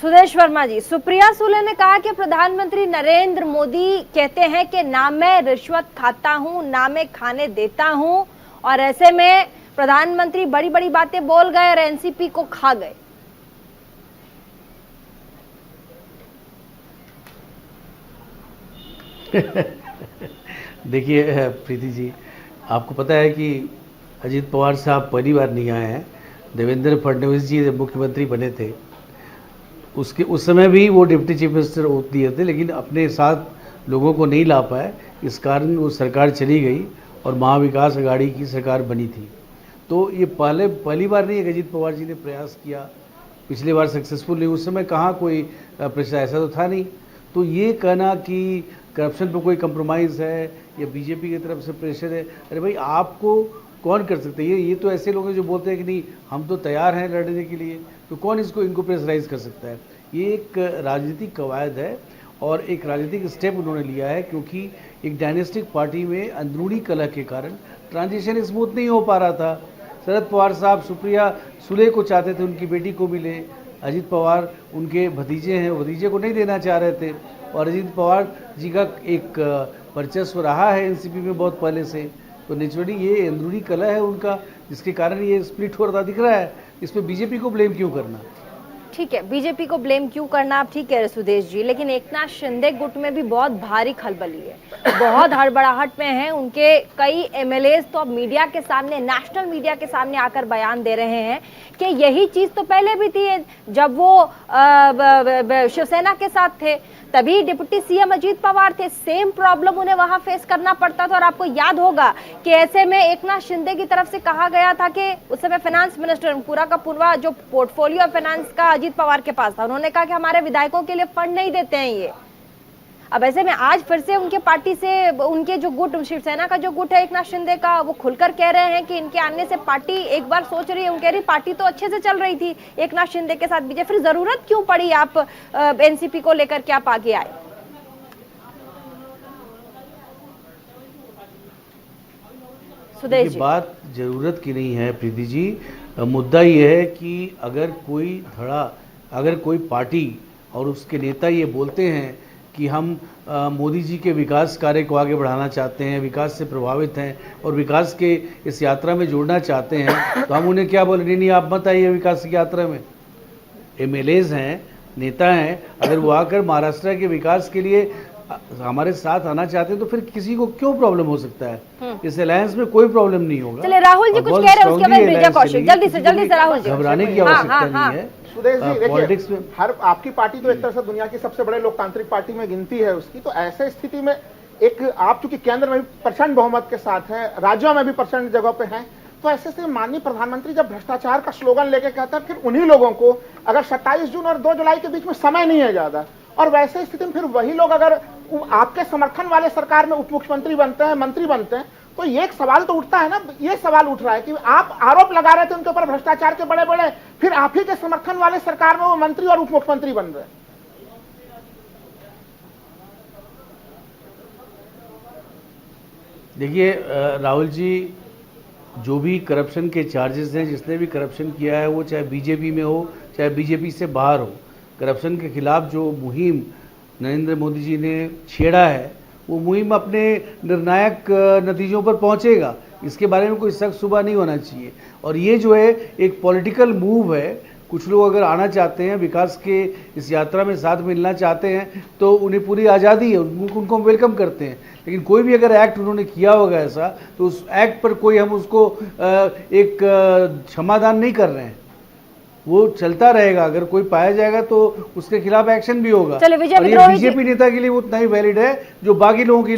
सुदेश वर्मा जी, सुप्रिया सुले ने कहा कि प्रधानमंत्री नरेंद्र मोदी कहते हैं कि ना मैं रिश्वत खाता हूं ना मैं खाने देता हूं, और ऐसे में प्रधानमंत्री बड़ी बड़ी बातें बोल गए और एनसीपी को खा गए। देखिए प्रीति जी, आपको पता है कि अजीत पवार साहब पहली बार नहीं आए हैं। देवेंद्र फडणवीस जी जब मुख्यमंत्री बने थे उस समय भी वो डिप्टी चीफ मिनिस्टर दिए थे, लेकिन अपने साथ लोगों को नहीं ला पाए। इस कारण वो सरकार चली गई और महाविकास अघाड़ी की सरकार बनी थी। तो ये पहली बार नहीं है कि अजीत पवार जी ने प्रयास किया। पिछली बार सक्सेसफुल नहीं, उस समय कहाँ कोई प्रेशर ऐसा तो था नहीं। तो ये कहना कि करप्शन पर कोई कंप्रोमाइज़ है या बीजेपी की तरफ से प्रेशर है, अरे भाई आपको कौन कर सकते हैं? ये तो ऐसे लोग हैं जो बोलते हैं कि नहीं हम तो तैयार हैं लड़ने के लिए, तो कौन इनको प्रेशराइज कर सकता है? ये एक राजनीतिक कवायद है और एक राजनीतिक स्टेप उन्होंने लिया है, क्योंकि एक डायनेस्टिक पार्टी में अंदरूनी कलह के कारण ट्रांजिशन स्मूथ नहीं हो पा रहा था। शरद पवार साहब सुप्रिया सुले को चाहते थे उनकी बेटी को मिले, अजीत पवार उनके भतीजे हैं, भतीजे को नहीं देना चाह रहे थे, और अजीत पवार जी का एक वर्चस्व रहा है एनसीपी में बहुत पहले से। तो नेचुरली ये अंदरूनी कलह है उनका, जिसके कारण ये स्प्लिट हो रहा दिख रहा है। इसमें बीजेपी को ब्लेम क्यों करना? ठीक है, बीजेपी को ब्लेम क्यों करना, आप ठीक कह रहे सुदेश जी, लेकिन एकनाथ शिंदे गुट में भी बहुत भारी खलबली है, बहुत हड़बड़ाहट में है। उनके कई एमएलएज तो अब मीडिया के सामने, नेशनल मीडिया के सामने आकर बयान दे रहे हैं कि यही चीज तो पहले भी थी जब वो शिवसेना के साथ थे, तभी डिप्टी सीएम अजीत पवार थे, सेम प्रॉब्लम उन्हें वहां फेस करना पड़ता था। और आपको याद होगा कि ऐसे में एकनाथ शिंदे की तरफ से कहा गया था कि उस समय फाइनेंस मिनिस्टर पूरा का पूरा जो पोर्टफोलियो फाइनेंस का अजीत पवार के पास था, उन्होंने कहा कि हमारे विधायकों के लिए फंड नहीं देते हैं ये। अब ऐसे में आज फिर से उनके पार्टी से, उनके जो गुट, शिवसेना का जो गुट है एकनाथ शिंदे का, वो खुलकर कह रहे हैं कि इनके आने से पार्टी एक बार सोच रही है। उनकह रही पार्टी तो अच्छे से चल रही थी एकनाथ शिंदे के साथ बीजेपी, फिर जरूरत क्यों पड़ी आप एनसीपी को लेकर के आप आगे आए? सुदेश जी, बात जरूरत की नहीं है प्रीति जी, मुद्दा ये है कि अगर कोई पार्टी और उसके नेता ये बोलते हैं कि हम मोदी जी के विकास कार्य को आगे बढ़ाना चाहते हैं, विकास से प्रभावित हैं और विकास के इस यात्रा में जोड़ना चाहते हैं, तो हम उन्हें क्या बोले? नहीं आप मत आइए विकास की यात्रा में। एमएलएज हैं, नेता हैं, अगर वो आकर महाराष्ट्र के विकास के लिए हमारे साथ आना चाहते हैं तो फिर किसी को क्यों प्रॉब्लम हो सकता है? इस अलायंस में कोई प्रॉब्लम नहीं होगा। चलिए राहुल जी कुछ कह रहे हैं, उसके बाद ब्रिजा कौशिक, जल्दी से राहुल जी। घबराने की आवश्यकता नहीं है। सुदेश जी, पॉलिटिक्स में हर आपकी पार्टी तो एक तरह से दुनिया की सबसे बड़े लोकतांत्रिक पार्टी में गिनती है उसकी, तो ऐसे स्थिति में एक आप चूंकि केंद्र में भी प्रचंड बहुमत के साथ हैं, राज्यों में भी प्रचंड जगह पे हैं, तो ऐसे से माननीय प्रधानमंत्री जब भ्रष्टाचार का स्लोगन लेके कहता है, फिर उन्हीं लोगों को अगर 27 जून और 2 जुलाई के बीच में समय नहीं है ज्यादा, और वैसे स्थिति में फिर वही लोग अगर आपके समर्थन वाले सरकार में उप मुख्यमंत्री बनते हैं, मंत्री बनते हैं, तो ये एक सवाल तो उठता है ना, ये सवाल उठ रहा है कि आप आरोप लगा रहे थे उनके ऊपर भ्रष्टाचार के बड़े बड़े, फिर आप ही के समर्थन वाले सरकार में वो मंत्री और उप मुख्यमंत्री बन रहे हैं। देखिए राहुल जी, जो भी करप्शन के चार्जेस हैं, जिसने भी करप्शन किया है, वो चाहे बीजेपी में हो चाहे बीजेपी से बाहर हो, करप्शन के खिलाफ जो मुहिम नरेंद्र मोदी जी ने छेड़ा है, वो मुहिम अपने निर्णायक नतीजों पर पहुंचेगा, इसके बारे में कोई शक शुबा नहीं होना चाहिए। और ये जो है एक पॉलिटिकल मूव है, कुछ लोग अगर आना चाहते हैं, विकास के इस यात्रा में साथ मिलना चाहते हैं, तो उन्हें पूरी आज़ादी है, उनको हम वेलकम करते हैं। लेकिन कोई भी अगर एक्ट उन्होंने किया होगा ऐसा, तो उस एक्ट पर कोई हम उसको एक क्षमादान नहीं कर रहे हैं, वो चलता रहेगा। अगर कोई पाया जाएगा तो उसके खिलाफ एक्शन भी होगा। और ये बीजेपी नेता के लिए उतना ही वैलिड है जो बाकी लोगों के